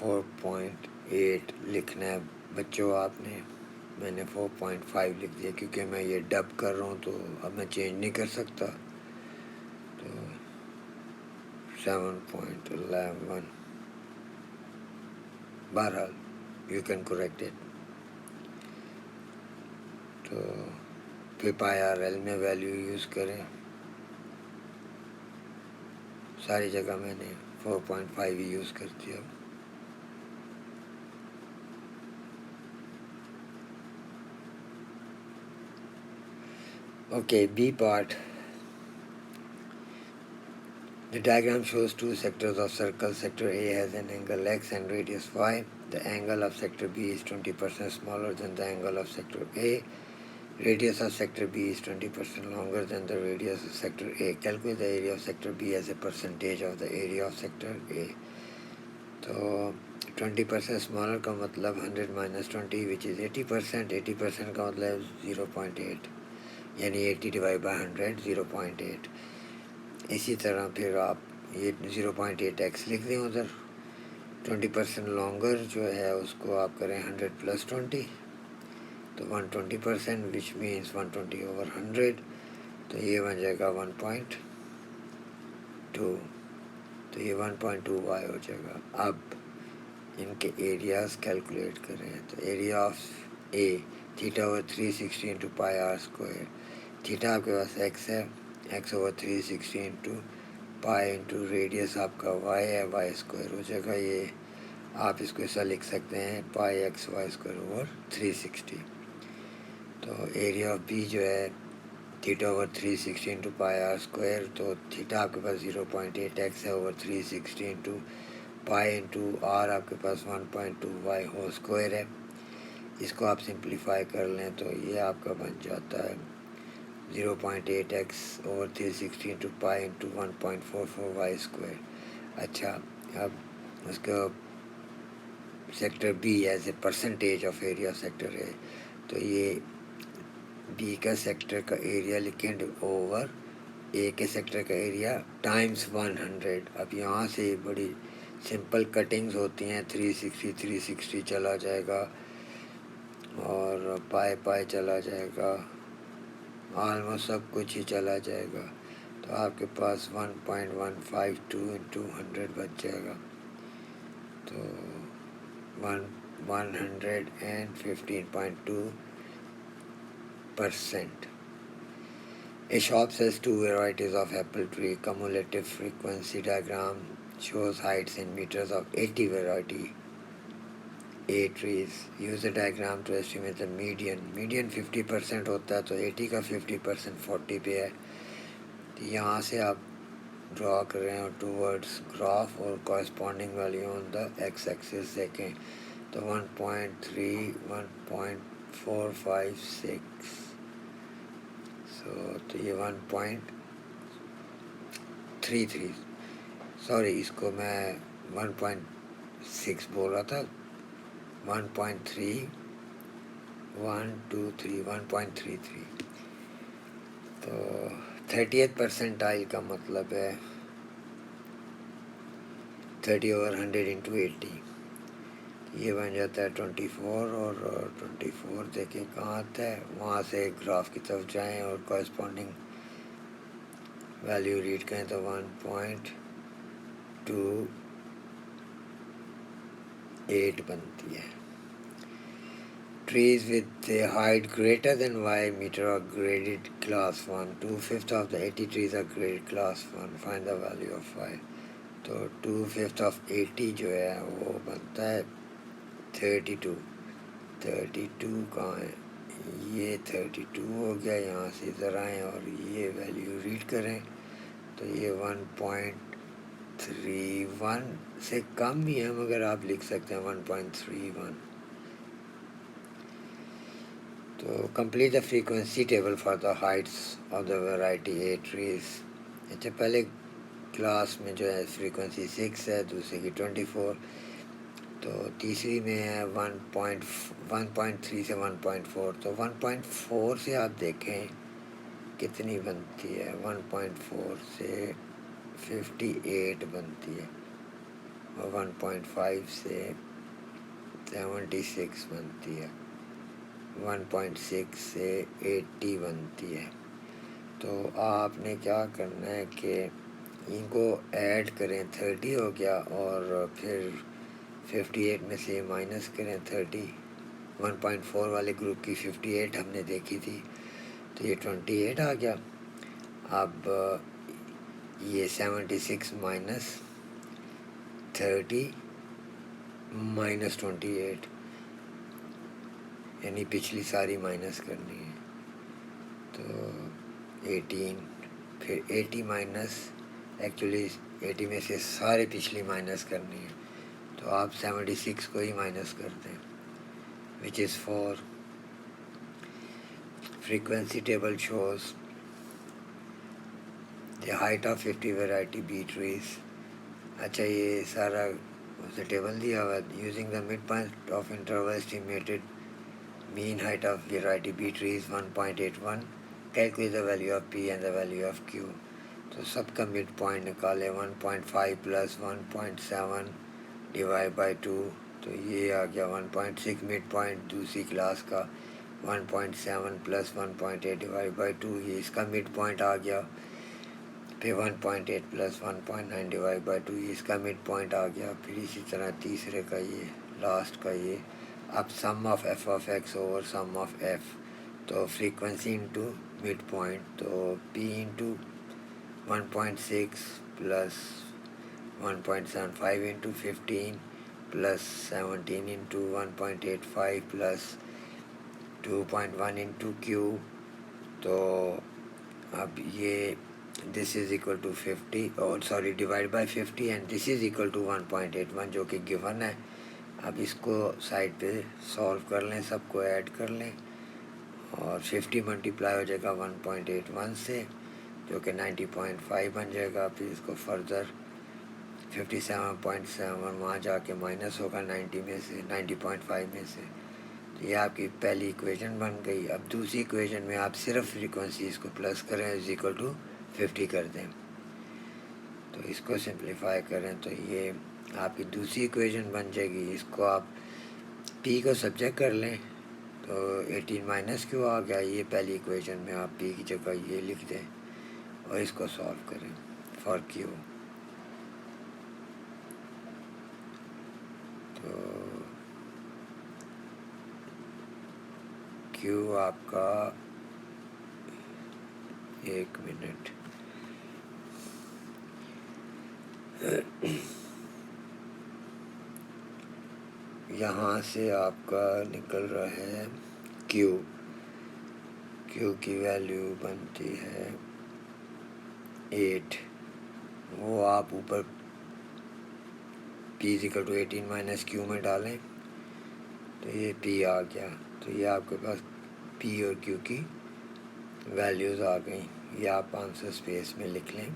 4.8 لکھنا ہے بچوں آپ نے. میں نے 4.5 لکھ دیا کیونکہ میں یہ ڈب کر رہا ہوں تو اب میں چینج نہیں کر سکتا. تو 7.11 بہرحال یو کین کریکٹ اٹ. تو پھر پائی آر ایل میں ویلیو یوز کریں. ساری جگہ میں نے 4.5 ہی یوز کر دیا. Okay, B part. The diagram shows two sectors of circle. Sector A has an angle x and radius y. The angle of sector B is 20% smaller than the angle of sector A. Radius of sector B is 20% longer than the radius of sector A. Calculate the area of sector B as a percentage of the area of sector A. تو 20% smaller کا مطلب 100 minus 20 which is 80%. 80% کا مطلب 0.8 یعنی 80 divide by 100 0.8. اسی طرح پھر آپ یہ 0.8 ایکس لکھ دیں ادھر. 20% لانگر جو ہے اس کو آپ کریں 100 پلس 20 تو 120% وچ مینس 120 اوور 100 تو یہ بن جائے گا 1.2. تو یہ 1.2 وائی ہو جائے گا. اب ان کے ایریاز کیلکولیٹ کریں. تو area of A theta over 360 into pi r square. Theta آپ کے پاس ایکس ہے, x over 360 into pi into radius آپ کا وائی ہے, وائی اسکوائر ہو جائے گا. یہ آپ اس کو ایسا لکھ سکتے ہیں pi x y square over 360. تو ایریا آف بی جو ہے theta over 360 into pi r square. تو تھیٹا آپ کے پاس 0.8 ایکس ہے over 360 into pi into r آپ کے پاس 1.2 وائی ہول اسکوائر ہے. اس کو آپ سمپلیفائی کر لیں تو یہ آپ کا بن جاتا ہے 0.8 x over 360 into pi into 1.44 y square. اچھا, اب اس کا sector B as a percentage of area sector ہے. تو یہ بی کا سیکٹر کا ایریا لکھیں اوور اے کے سیکٹر کا ایریا ٹائمز 100. اب یہاں سے بڑی سمپل کٹنگز ہوتی ہیں. 360 چلا جائے گا اور پائی چلا جائے گا, آلموسٹ سب کچھ ہی چلا جائے گا. تو آپ کے پاس 1.152 انٹو 100 بچ جائے گا. تو 115.2%. A shop sells two varieties of apple tree. Cumulative frequency diagram shows heights in meters of 80 variety A trees. Use the diagram to estimate the median. Median 50% ہوتا ہے تو 80 کا 50% 40 پہ ہے. یہاں سے آپ ڈرا کر رہے ہیں ٹوورڈس گراف اور کورسپونڈنگ ویلیو آن دا ایکس ایکسس دیکھیں. تو 1.3 1.456 تو یہ 1.33 سوری اس کو میں 1.6 بول رہا تھا. 1.3 1.33 تو 30th پرسنٹائل کا مطلب ہے 30 اوور 100 انٹو 80. یہ بن جاتا ہے 24 اور 24 دیکھیں کہاں آتا ہے. وہاں سے گراف کی طرف جائیں اور کورسپونڈنگ ویلیو ریڈ کریں تو 1.28 بنتی ہے. Trees with a height greater than y meter are graded class 1. 2/5 of the 80 trees are graded class 1. Find the value of y. تو 2/5 of 80 جو ہے وہ بنتا ہے 32. 32 کہاں ہے, یہ 32 ہو گیا. یہاں سے ادھر آئیں اور یہ ویلیو ریڈ کریں تو یہ 1.31 سے کم ہی ہے مگر آپ لکھ سکتے ہیں 1.31. تو complete the frequency table for the heights of the variety a trees. اچھا, پہلے کلاس میں جو ہے فریکوینسی 6 ہے, دوسرے کی 24, تو تیسری میں ہے 1.3 سے 1.4. تو 1.4 سے آپ دیکھیں کتنی بنتی ہے. 1.4 سے 58 بنتی ہے. اور 1.5 سے 76 بنتی ہے، 1.6 سے 80 بنتی ہے۔ تو آپ نے کیا کرنا ہے کہ ان کو ایڈ کریں، 30 ہو گیا، اور پھر 58 میں سے مائنس کریں 30۔ 1.4 والے گروپ کی 58 ہم نے دیکھی تھی، تو یہ 28 آ گیا۔ اب یہ 76 مائنس 30 مائنس 28، یعنی پچھلی ساری مائنس کرنی ہے، تو 18، پھر 80 مائنس، ایکچولی 80 میں سے سارے پچھلی مائنس کرنی ہے، تو آپ 76 کو ہی مائنس کرتے ہیں، وچ از 4۔ frequency table shows the height of 50 variety bee trees۔ اچھا یہ سارا اسے ٹیبل دیا ہوا ہے۔ Using the mid point of interval estimated mean height of variety B tree is 1.81. Calculate the value of P and the value of Q۔ تو سب کا mid point نکالے، 1.5 پلس 1.7 ڈیوائڈ بائی 2، تو یہ آ گیا 1.6 مڈ پوائنٹ دوسری class کا، 1.7 plus 1.8 divide by 2، یہ اس کا مڈ پوائنٹ آ گیا، پھر 1.8 پلس 1.9 ڈیوائڈ بائی 2، یہ اس کا مڈ پوائنٹ آ گیا، پھر اسی طرح تیسرے کا یہ، لاسٹ کا یہ۔ اب sum of f of x over sum of f, تو فریکوینسی انٹو مڈ پوائنٹ، تو P into 1.6 plus 1.75 into 15 plus 17 into 1.85 plus 2.1 into Q, تو اب یہ دس از اکول ٹو 50، اور sorry divide by 50، and this is equal to 1.81 جو کہ given ہے۔ اب اس کو سائڈ پہ سولو کر لیں، سب کو ایڈ کر لیں، اور 50 ملٹیپلائی ہو جائے گا 1.81 سے، جو کہ 90.5 بن جائے گا۔ پھر اس کو فردر 57.7 وہاں جا کے مائنس ہوگا 90 میں سے، 90.5 میں سے، تو یہ آپ کی پہلی ایکویشن بن گئی۔ اب دوسری ایکویشن میں آپ صرف فریکوینسیز کو پلس کریں، از اکول ٹو 50 کر دیں، تو اس کو سمپلیفائی کریں، تو یہ آپ کی دوسری ایکویشن بن جائے گی۔ اس کو آپ پی کو سبجیکٹ کر لیں، تو 18 مائنس کیو آ گیا، یہ پہلی ایکویشن میں آپ پی کی جگہ یہ لکھ دیں، اور اس کو سولو کریں فار کیو، تو کیو آپ کا، ایک منٹ، یہاں سے آپ کا نکل رہا ہے کیو کی ویلیو بنتی ہے 8، وہ آپ اوپر پی ایکول ٹو 18 مائنس کیو میں ڈالیں، تو یہ پی آ گیا، تو یہ آپ کے پاس پی اور کیو کی ویلیوز آ گئیں، یہ آپ آنسر اسپیس میں لکھ لیں۔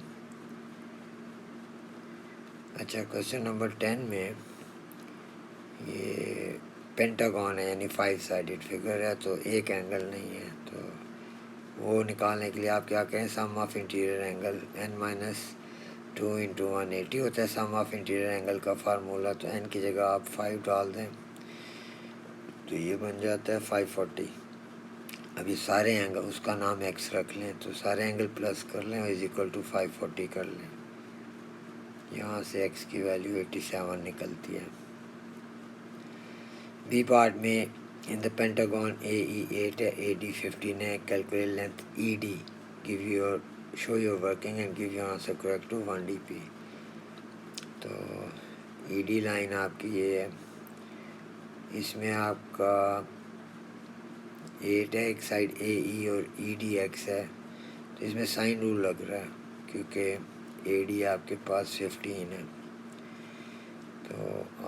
اچھا کوشچن نمبر 10 میں یہ پینٹاگون ہے، یعنی 5 سائڈڈ فگر ہے، تو ایک اینگل نہیں ہے، تو وہ نکالنے کے لیے آپ کیا کہیں، sum of interior angle n minus 2 into 180 ہوتا ہے سم آف انٹیریئر اینگل کا فارمولا، تو n کی جگہ آپ 5 ڈال دیں، تو یہ بن جاتا ہے 540۔ ابھی سارے اینگل اس کا نام ایکس رکھ لیں، تو سارے اینگل پلس کر لیں، از اکول ٹو 540 کر لیں، یہاں سے ایکس کی ویلیو 87 نکلتی ہے۔ بی پارٹ میں ان دا پینٹاگون اے ای 8 ہے، اے ڈی 15 ہے، calculate length E D, give your show your working and give your answer correct to 1 D P. تو ای ڈی لائن آپ کی یہ ہے، اس میں آپ کا 8 ہے، ایک سائڈ اے ای اور ای ڈی ایکس ہے، تو اس میں سائن رول لگ رہا ہے، کیونکہ اے ڈی آپ کے پاس 15 ہے، تو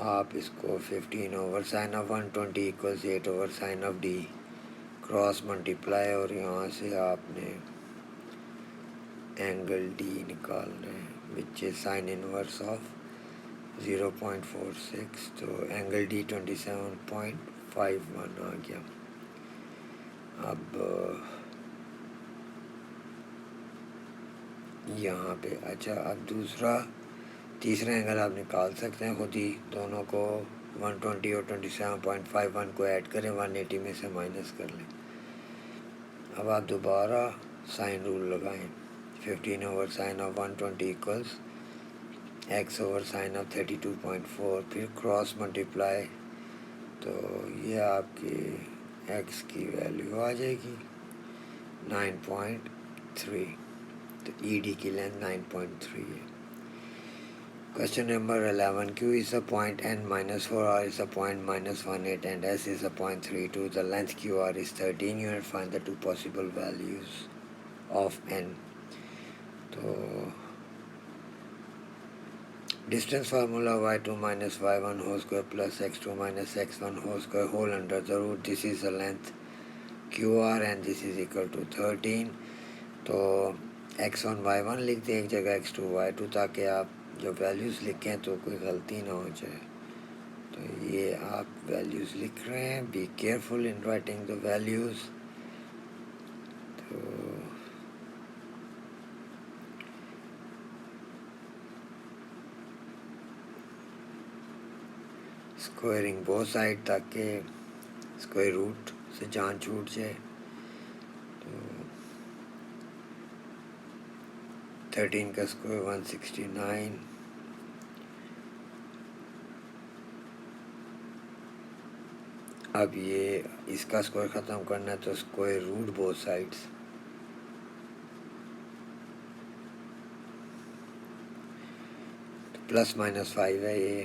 آپ اس کو 15 over sign of 120 equals 8 over sign of D cross multiply, اور یہاں سے آپ نے اینگل ڈی نکالنا ہے، وچ از سائن انورس آف 0.46، تو اینگل ڈی 27.51 آ گیا۔ اب یہاں پہ اچھا، اب دوسرا تیسرا اینگل آپ نکال سکتے ہیں خود ہی، دونوں کو 120 اور 27.51 کو ایڈ کریں، 180 میں سے مائنس کر لیں. اب آپ دوبارہ سائن رول لگائیں. 15 over sign of 120 equals x over sign of 32.4، پھر کراس ملٹیپلائی، تو یہ آپ کی ایکس کی ویلیو آ جائے گی 9.3. تو ای ڈی کی لینتھ 9.3 ہے. Question number 11. Q is a point n minus 4, R is a point minus 18, and S is a point 32. The length QR is 13 unit. Find the two possible values of n. So, distance formula y2 minus y1 whole square plus x2 minus x1 whole square whole under the root. This is the length QR and this is equal to 13. تو x1 y1 لکھ دیں ایک جگہ x2 y2 تاکہ آپ جو values لکھیں تو کوئی غلطی نہ ہو جائے. تو یہ آپ ویلیوز لکھ رہے ہیں. Be careful in writing the values. تو اسکوائرنگ بہت سائڈ تاکہ اسکوائر روٹ سے جان چھوٹ جائے. تو 13 کا اسکوائر 169. اب یہ اس کا اسکوائر ختم کرنا ہے تو square root both sides. Plus minus 5 ہے یہ.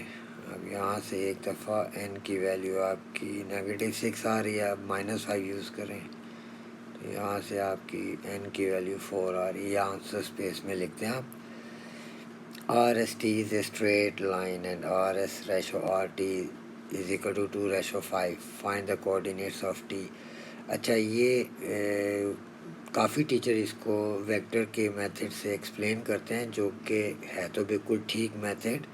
اب یہاں سے ایک دفعہ n کی ویلیو آپ کی -6 آ رہی ہے. اب -5 یوز کریں تو یہاں سے آپ کی n کی ویلیو 4 آ رہی ہے. یہ آنسر اسپیس میں لکھتے ہیں آپ. RST is a straight line and RS ratio RT is equal to 2:5. Find the coordinates of T. اچھا یہ کافی ٹیچر اس کو ویکٹر کے میتھڈ سے ایکسپلین کرتے ہیں، جو کہ ہے تو بالکل ٹھیک میتھڈ،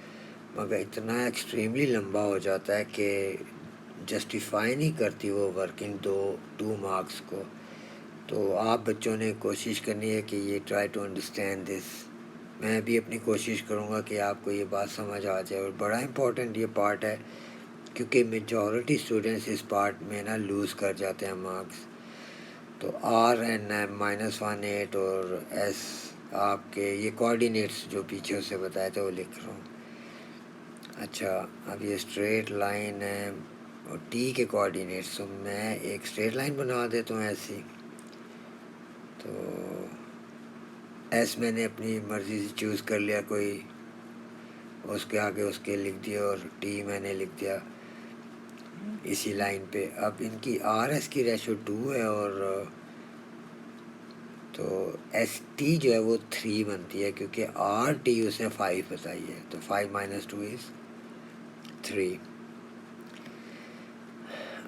مگر اتنا ایکسٹریملی لمبا ہو جاتا ہے کہ جسٹیفائی نہیں کرتی وہ ورکنگ 2 مارکس کو. تو آپ بچوں نے کوشش کرنی ہے کہ یہ ٹرائی ٹو انڈرسٹینڈ دس. میں بھی اپنی کوشش کروں گا کہ آپ کو یہ بات سمجھ آ جائے. اور بڑا امپورٹنٹ یہ پارٹ ہے کیونکہ میجورٹی اسٹوڈنٹس اس پارٹ میں نا لوز کر جاتے ہیں مارکس. تو R and -18 اور S آپ کے یہ کوآرڈینیٹس جو پیچھے سے بتایا تھا وہ لکھ رہا ہوں. اچھا اب یہ اسٹریٹ لائن ہے اور T کے کوآرڈینیٹس، تو میں ایک اسٹریٹ لائن بنا دیتا ہوں ایسی. تو ایس میں نے اپنی مرضی سے چوز کر لیا کوئی، اس کے آگے اس کے لکھ دیا، اور ٹی میں نے لکھ دیا اسی لائن پہ. اب ان کی آر ایس کی ریشو 2 ہے، اور تو ایس ٹی جو ہے وہ 3 بنتی ہے کیونکہ آر ٹی اس نے 5 بتائی ہے. تو 5 - 2 is 3.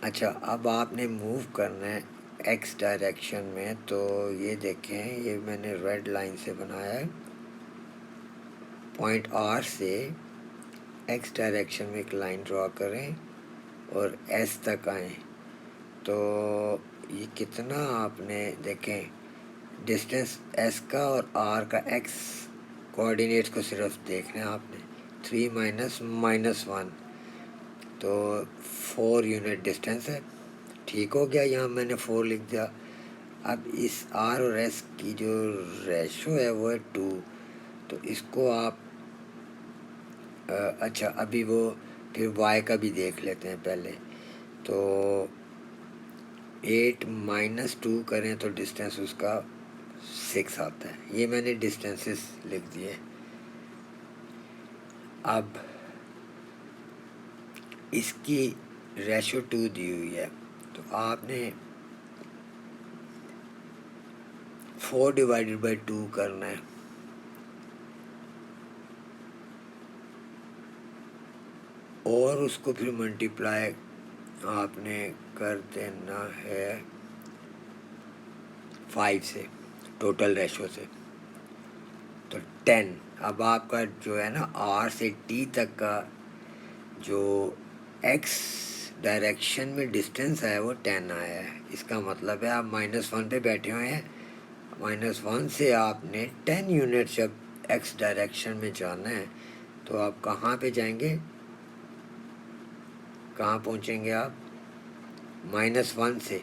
اچھا اب آپ نے موو کرنا ہے ایکس ڈائریکشن میں. تو یہ دیکھیں، یہ میں نے ریڈ لائن سے بنایا ہے. پوائنٹ آر سے ایکس ڈائریکشن میں ایک لائن ڈرا کریں اور ایس تک آئیں. تو یہ کتنا آپ نے دیکھیں ڈسٹینس ایس کا اور آر کا ایکس کوآرڈینیٹس کو صرف دیکھنا ہے آپ نے. 3 - -1 تو 4 یونٹ ڈسٹینس ہے. ٹھیک ہو گیا، یہاں میں نے 4 لکھ دیا. اب اس آر اور ایس کی جو ریشو ہے وہ ہے 2. تو اس کو آپ اچھا ابھی وہ پھر وائی کا بھی دیکھ لیتے ہیں پہلے. تو 8 - 2 کریں تو ڈسٹینس اس کا 6 آتا ہے. یہ میں نے ڈسٹینسز لکھ دیے. اب اس کی ریشو 2 دی ہوئی ہے تو آپ نے 4/2 کرنا ہے. اور اس کو پھر ملٹیپلائی آپ نے کر دینا ہے 5 سے، ٹوٹل ریشو سے، تو 10. اب آپ کا جو ہے نا آر سے ٹی تک کا جو ایکس ڈائریکشن میں ڈسٹینس ہے وہ 10 آیا ہے. اس کا مطلب ہے آپ -1 پہ بیٹھے ہوئے ہیں. -1 سے آپ نے 10 یونٹ جب ایکس ڈائریکشن میں جانا ہے تو آپ کہاں پہ جائیں گے, کہاں پہنچیں گے آپ؟ -1 سے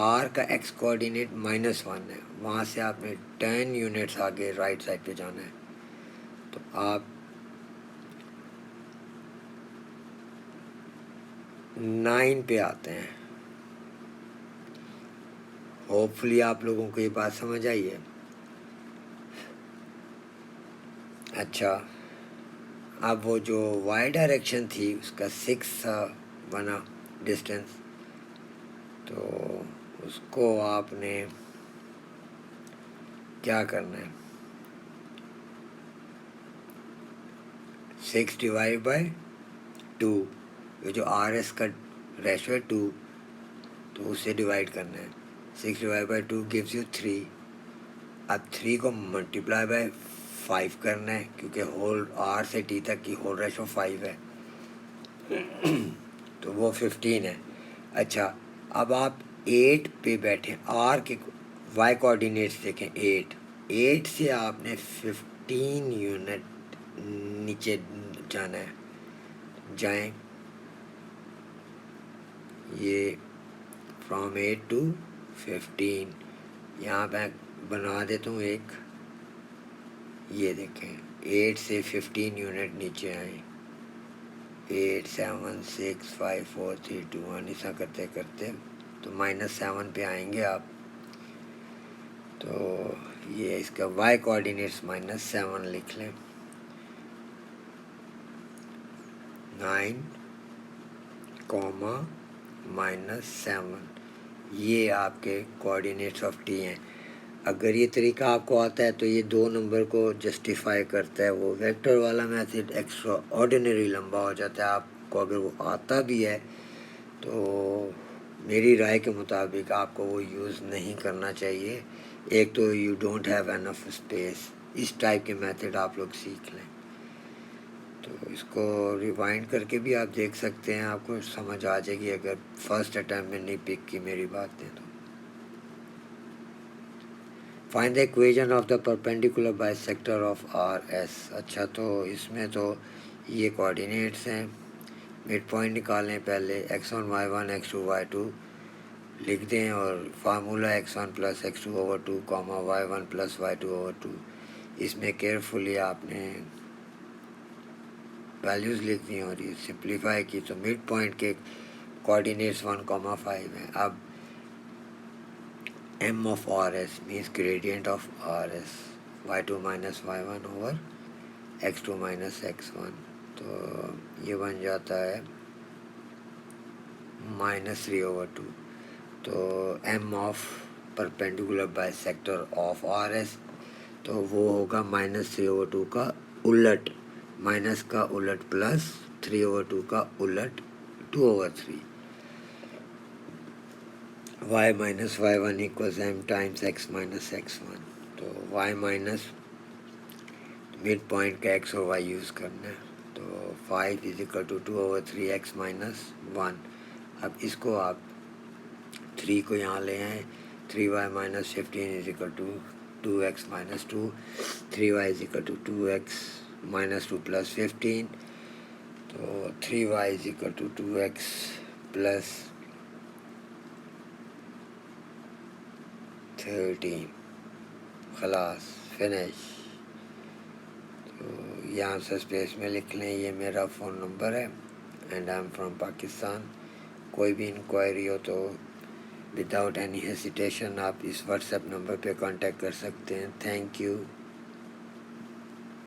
آر کا ایکس کوآرڈینیٹ -1 ہے, وہاں سے آپ نے 10 یونٹس آگے رائٹ سائڈ پہ جانا ہے. تو آپ 9 پہ آتے ہیں. ہوپ فلی آپ لوگوں کو یہ بات سمجھ آئی ہے. اچھا, اب وہ جو وائی ڈائریکشن تھی اس کا 6 بنا ڈسٹینس, تو اس کو آپ نے کیا کرنا ہے, 6 ڈیوائڈ بائی 2, یہ جو آر ایس کا ریشو ہے 2, تو اسے ڈیوائڈ کرنا ہے. 6 ڈیوائڈ بائی 2 gives you 3. اب 3 کو ملٹیپلائی بائی 5 کرنا ہے, کیونکہ ہول آر سے ٹی تک کی ہول ریشو 5 ہے, تو وہ 15 ہے. اچھا, اب آپ 8 پہ بیٹھیں, آر کے وائی کوآرڈینیٹس دیکھیں, 8 سے آپ نے 15 یونٹ نیچے جانا ہے. جائیں, یہ فرام 8 to 15, یہاں پہ بنا دیتا ہوں ایک, یہ دیکھیں 8 سے 15 یونٹ نیچے آئیں, 8 7 6 5 4 3 2 1 ایسا کرتے کرتے تو -7 پہ آئیں گے آپ. تو یہ اس کا وائی کوآرڈینیٹس -7 لکھ لیں, 9 -7, یہ آپ کے کوآرڈینیٹس آف ٹی ہیں. اگر یہ طریقہ آپ کو آتا ہے تو یہ 2 نمبر کو جسٹیفائی کرتا ہے. وہ ویکٹر والا میتھڈ ایکسٹرا آرڈینری لمبا ہو جاتا ہے. آپ کو اگر وہ آتا بھی ہے تو میری رائے کے مطابق آپ کو وہ یوز نہیں کرنا چاہیے. ایک تو you don't have enough space, اس ٹائپ کے میتھڈ آپ لوگ سیکھ لیں. تو اس کو ریوائنڈ کر کے بھی آپ دیکھ سکتے ہیں, آپ کو سمجھ آ جائے گی اگر فرسٹ اٹیمپٹ میں نہیں پک کی میری باتیں. تو find the equation of the perpendicular bisector of R S. اچھا, تو اس میں تو یہ کوآرڈینیٹس ہیں, مڈ پوائنٹ نکالیں پہلے, x1 y1 x2 y2 لکھ دیں, اور formula x1 + x2/2 y1 + y2/2. اس میں کیئرفلی آپ نے ویلیوز لکھ دی اور یہ سمپلیفائی کی, تو مڈ پوائنٹ کے کوآرڈینیٹس 1,5 ہیں. اب m of rs means gradient of rs, y2 - y1 x2 - x1, تو یہ بن جاتا ہے -3/2. تو m of perpendicular bisector of rs, تو وہ ہوگا -3/2 کا الٹ, مائنس کا الٹ پلس 3/2 کا الٹ 2/3. y - y1 = m × x - x1. تو y مائنس مڈ پوائنٹ کا x اور y یوز کرنا ہے, تو 5 = 2/3 x - 1. اب اس کو آپ 3 کو یہاں لے آئیں, 3y - 15 = 2x - 2, 3y = 2x - 2 + 15, تو 3y = 2x + 13. خلاص فنش. تو یہاں سے اسپیس میں لکھ لیں, یہ میرا فون نمبر ہے, and I am from Pakistan. کوئی بھی انکوائری ہو تو وداؤٹ اینی ہیسیٹیشن آپ اس واٹس ایپ نمبر پہ کانٹیکٹ کر سکتے ہیں. Thank you.